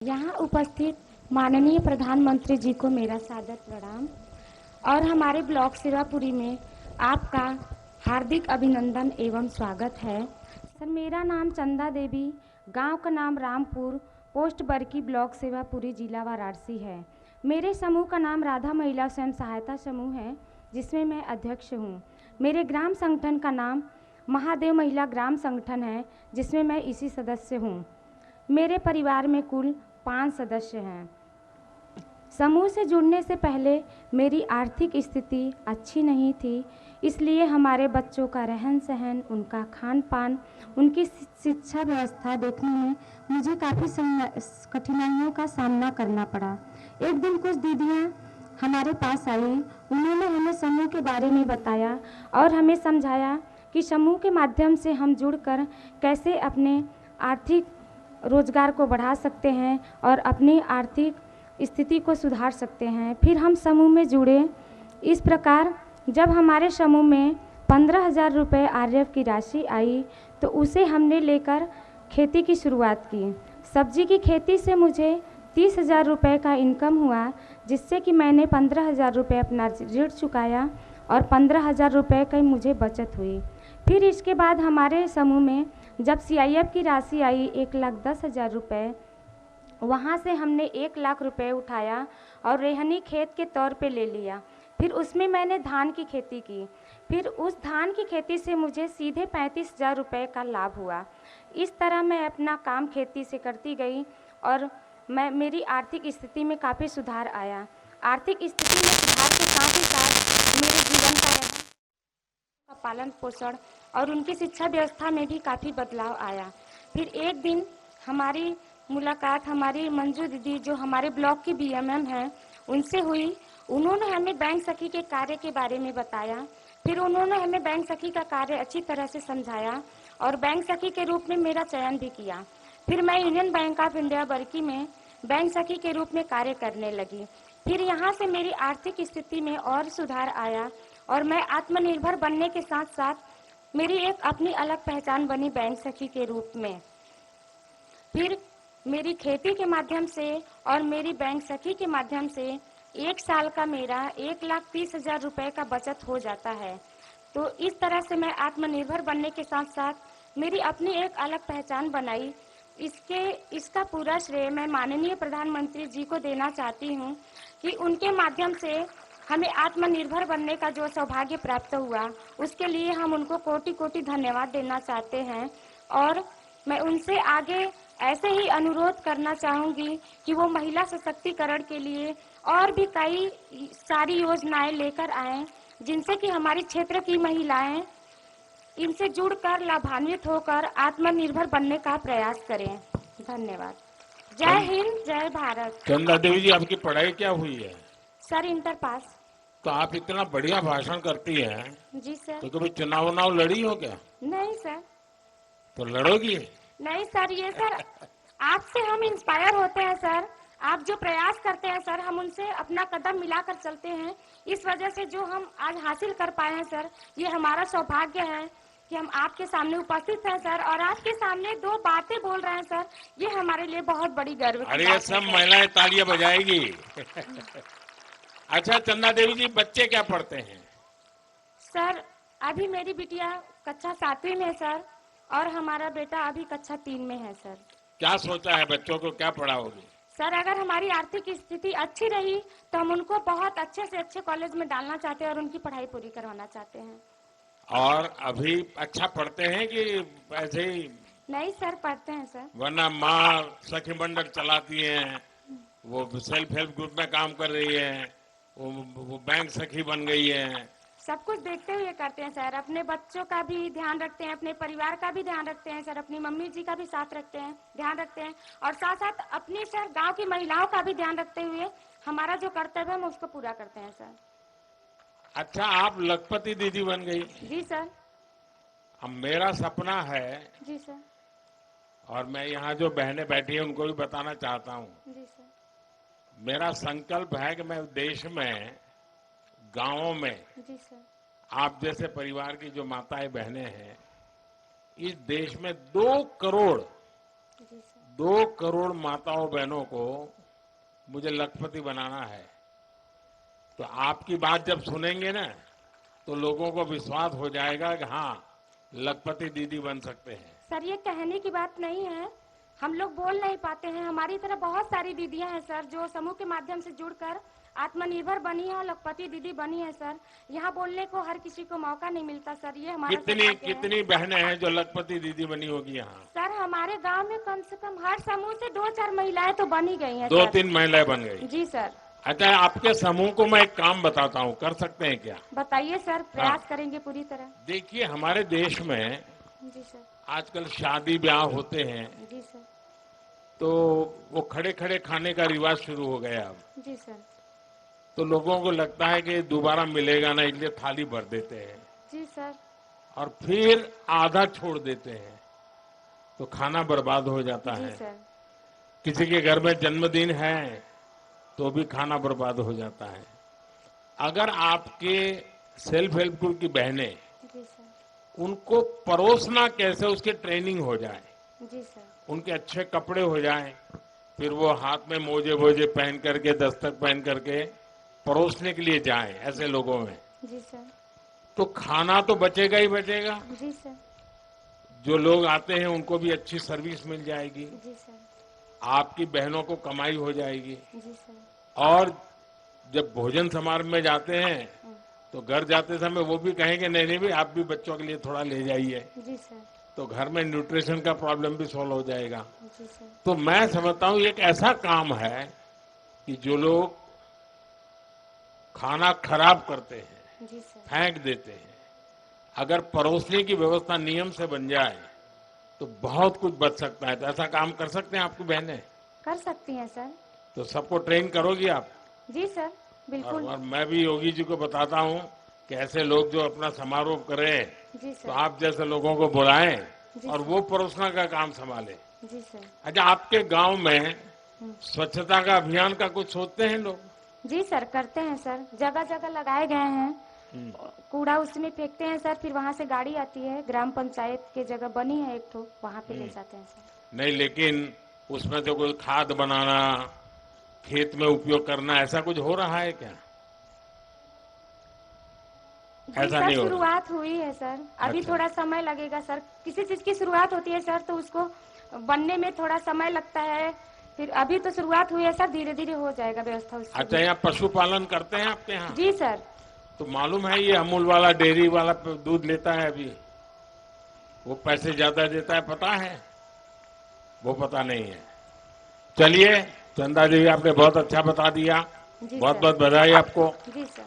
यहाँ उपस्थित माननीय प्रधानमंत्री जी को मेरा सादर प्रणाम और हमारे ब्लॉक सेवापुरी में आपका हार्दिक अभिनंदन एवं स्वागत है। सर, मेरा नाम चंदा देवी, गांव का नाम रामपुर, पोस्ट बरकी, ब्लॉक सेवापुरी, जिला वाराणसी है। मेरे समूह का नाम राधा महिला स्वयं सहायता समूह है, जिसमें मैं अध्यक्ष हूँ। मेरे ग्राम संगठन का नाम महादेव महिला ग्राम संगठन है, जिसमें मैं इसी सदस्य हूँ। मेरे परिवार में कुल 5 सदस्य हैं। समूह से जुड़ने से पहले मेरी आर्थिक स्थिति अच्छी नहीं थी, इसलिए हमारे बच्चों का रहन सहन, उनका खान पान, उनकी शिक्षा व्यवस्था देखने में मुझे काफ़ी कठिनाइयों का सामना करना पड़ा। एक दिन कुछ दीदियाँ हमारे पास आई, उन्होंने हमें समूह के बारे में बताया और हमें समझाया कि समूह के माध्यम से हम जुड़कर कैसे अपने आर्थिक रोजगार को बढ़ा सकते हैं और अपनी आर्थिक स्थिति को सुधार सकते हैं। फिर हम समूह में जुड़े। इस प्रकार जब हमारे समूह में 15,000 रुपये आरएफ की राशि आई तो उसे हमने लेकर खेती की शुरुआत की। सब्जी की खेती से मुझे 30,000 रुपये का इनकम हुआ, जिससे कि मैंने 15,000 रुपये अपना ऋण चुकाया और 15,000 रुपये की मुझे बचत हुई। फिर इसके बाद हमारे समूह में जब सीआईएफ की राशि आई 1,10,000 रुपये, वहाँ से हमने 1 लाख रुपये उठाया और रेहनी खेत के तौर पे ले लिया। फिर उसमें मैंने धान की खेती की। फिर उस धान की खेती से मुझे सीधे 35,000 रुपये का लाभ हुआ। इस तरह मैं अपना काम खेती से करती गई और मेरी आर्थिक स्थिति में काफ़ी सुधार आया। आर्थिक स्थिति में सुधार के साथ ही साथ मेरे जीवन का पालन पोषण और उनकी शिक्षा व्यवस्था में भी काफ़ी बदलाव आया। फिर एक दिन हमारी मुलाकात हमारी मंजू दीदी, जो हमारे ब्लॉक की बीएमएम हैं, उनसे हुई। उन्होंने हमें बैंक सखी के कार्य के बारे में बताया। फिर उन्होंने हमें बैंक सखी का कार्य अच्छी तरह से समझाया और बैंक सखी के रूप में मेरा चयन भी किया। फिर मैं यूनियन बैंक ऑफ इंडिया बरकी में बैंक सखी के रूप में कार्य करने लगी। फिर यहाँ से मेरी आर्थिक स्थिति में और सुधार आया और मैं आत्मनिर्भर बनने के साथ साथ मेरी एक अपनी अलग पहचान बनी बैंक सखी के रूप में। फिर मेरी खेती के माध्यम से और मेरी बैंक सखी के माध्यम से 1 साल का मेरा 1,30,000 रुपये का बचत हो जाता है। तो इस तरह से मैं आत्मनिर्भर बनने के साथ साथ मेरी अपनी एक अलग पहचान बनाई। इसका पूरा श्रेय मैं माननीय प्रधानमंत्री जी को देना चाहती हूँ कि उनके माध्यम से हमें आत्मनिर्भर बनने का जो सौभाग्य प्राप्त हुआ, उसके लिए हम उनको कोटि कोटि धन्यवाद देना चाहते हैं। और मैं उनसे आगे ऐसे ही अनुरोध करना चाहूँगी कि वो महिला सशक्तिकरण के लिए और भी कई सारी योजनाएं लेकर आएं, जिनसे कि हमारी क्षेत्र की महिलाएं इनसे जुड़कर लाभान्वित होकर आत्मनिर्भर बनने का प्रयास करें। धन्यवाद। जय हिंद, जय भारत। चंदा देवी जी, आपकी पढ़ाई क्या हुई है? Sir, inter pass. तो आप इतना बढ़िया भाषण करती हैं। जी सर। तो कभी चुनाव लड़ी हो क्या? नहीं सर। तो लड़ोगी? नहीं सर, ये सर आपसे हम इंस्पायर होते हैं सर। आप जो प्रयास करते हैं सर, हम उनसे अपना कदम मिलाकर चलते हैं। इस वजह से जो हम आज हासिल कर पाए हैं सर, ये हमारा सौभाग्य है कि हम आपके सामने उपस्थित हैं सर और आपके सामने 2 बातें बोल रहे हैं सर। ये हमारे लिए बहुत बड़ी गर्व की बात है। अरे सब महिलाएं तालियां बजाएगी। अच्छा चंदा देवी जी, बच्चे क्या पढ़ते हैं? सर, अभी मेरी बिटिया कक्षा 7वीं में है सर और हमारा बेटा अभी कक्षा 3 में है सर। क्या सोचा है, बच्चों को क्या पढ़ाओगी? सर, अगर हमारी आर्थिक स्थिति अच्छी रही तो हम उनको बहुत अच्छे से अच्छे कॉलेज में डालना चाहते हैं और उनकी पढ़ाई पूरी करवाना चाहते हैं। और अभी अच्छा पढ़ते हैं कि ऐसे ही? नहीं सर, पढ़ते हैं सर। वरना माँ सखी मंडल चलाती हैं, वो सेल्फ हेल्प ग्रुप में काम कर रही है, वो बैंक सखी बन गई है। सब कुछ देखते हुए करते हैं सर। अपने बच्चों का भी ध्यान रखते हैं, अपने परिवार का भी ध्यान रखते हैं सर, अपनी मम्मी जी का भी साथ रखते हैं, ध्यान रखते हैं और साथ साथ अपनी सर गांव की महिलाओं का भी ध्यान रखते हुए हमारा जो कर्तव्य है हम उसको पूरा करते हैं सर। अच्छा, आप लखपति दीदी बन गई? जी सर। अब मेरा सपना है, जी सर। और मैं यहाँ जो बहनें बैठी हैं उनको भी बताना चाहता हूँ, जी सर। मेरा संकल्प है कि मैं देश में गांवों में जी सर। आप जैसे परिवार की जो माताएं बहनें हैं, इस देश में 2 करोड़ जी सर। 2 करोड़ माताओं बहनों को मुझे लखपति बनाना है। तो आपकी बात जब सुनेंगे ना तो लोगों को विश्वास हो जाएगा कि हाँ, लखपति दीदी बन सकते हैं। सर ये कहने की बात नहीं है, हम लोग बोल नहीं पाते हैं। हमारी तरह बहुत सारी दीदियां हैं सर जो समूह के माध्यम से जुड़कर आत्मनिर्भर बनी है और लखपति दीदी बनी है सर। यहाँ बोलने को हर किसी को मौका नहीं मिलता सर, ये हमारा कितनी सौभाग्य है। कितनी बहनें हैं जो लखपति दीदी बनी होगी यहाँ? सर हमारे गांव में कम से कम हर समूह से 2-4 महिलाएं तो बनी गई हैं। 2-3 महिलाएं बन गई। जी सर। अच्छा, आपके समूह को मैं एक काम बताता हूँ, कर सकते हैं क्या? बताइए सर, प्रयास करेंगे पूरी तरह। देखिए, हमारे देश में जी सर। आजकल शादी ब्याह होते हैं जी सर। तो वो खड़े खड़े खाने का रिवाज शुरू हो गया अब। जी सर। तो लोगों को लगता है कि दोबारा मिलेगा ना, इसलिए थाली भर देते हैं जी सर। और फिर आधा छोड़ देते हैं, तो खाना बर्बाद हो जाता जी है। सर। किसी के घर में जन्मदिन है तो भी खाना बर्बाद हो जाता है। अगर आपके सेल्फ हेल्प ग्रुप की बहनें, जी सर। उनको परोसना कैसे उसकी ट्रेनिंग हो जाए, जी सर। उनके अच्छे कपड़े हो जाएं, फिर वो हाथ में मोजे वोजे पहन करके, दस्तक पहन करके परोसने के लिए जाएं ऐसे लोगों में, जी सर। तो खाना तो बचेगा ही बचेगा। जी सर। जो लोग आते हैं उनको भी अच्छी सर्विस मिल जाएगी, जी सर। आपकी बहनों को कमाई हो जाएगी। जी सर। और जब भोजन समारोह में जाते हैं तो घर जाते समय वो भी कहेंगे नहीं नहीं भाई, आप भी बच्चों के लिए थोड़ा ले जाइए, जी सर। तो घर में न्यूट्रिशन का प्रॉब्लम भी सॉल्व हो जाएगा। जी सर। तो मैं समझता हूँ ये एक ऐसा काम है कि जो लोग खाना खराब करते हैं, जी सर। फेंक देते हैं, अगर परोसने की व्यवस्था नियम से बन जाए तो बहुत कुछ बच सकता है। तो ऐसा काम कर सकते हैं आपकी बहनें? कर सकती हैं सर। तो सबको ट्रेन करोगी आप? जी सर, बिल्कुल। और मैं भी योगी जी को बताता हूँ कि ऐसे लोग जो अपना समारोह करें जी तो सर। आप जैसे लोगों को बुलाएं जी और सर। वो परोसना का काम संभाले। जी सर। अच्छा, आपके गांव में स्वच्छता का अभियान का कुछ सोचते हैं लोग? जी सर, करते हैं सर। जगह जगह लगाए गए हैं, कूड़ा उसमें फेंकते हैं सर, फिर वहाँ से गाड़ी आती है, ग्राम पंचायत के जगह बनी है एक तो, वहाँ पे ले जाते हैं सर। नहीं, लेकिन उसमें तो कोई खाद बनाना, खेत में उपयोग करना, ऐसा कुछ हो रहा है क्या? जी ऐसा सर, नहीं हो रहा। शुरुआत हुई है सर, अभी अच्छा। थोड़ा समय लगेगा सर। किसी चीज की शुरुआत होती है सर तो उसको बनने में थोड़ा समय लगता है, फिर अभी तो शुरुआत हुई है सर, धीरे धीरे हो जाएगा व्यवस्था उसकी। अच्छा, यहाँ पशुपालन करते हैं आपके यहाँ? जी सर। तो मालूम है ये अमूल वाला डेयरी वाला दूध लेता है अभी, वो पैसे ज्यादा देता है, पता है? वो पता नहीं है। चलिए चंदा जी, आपने बहुत अच्छा बता दिया, जी बहुत सर। बहुत बधाई आपको। जी सर।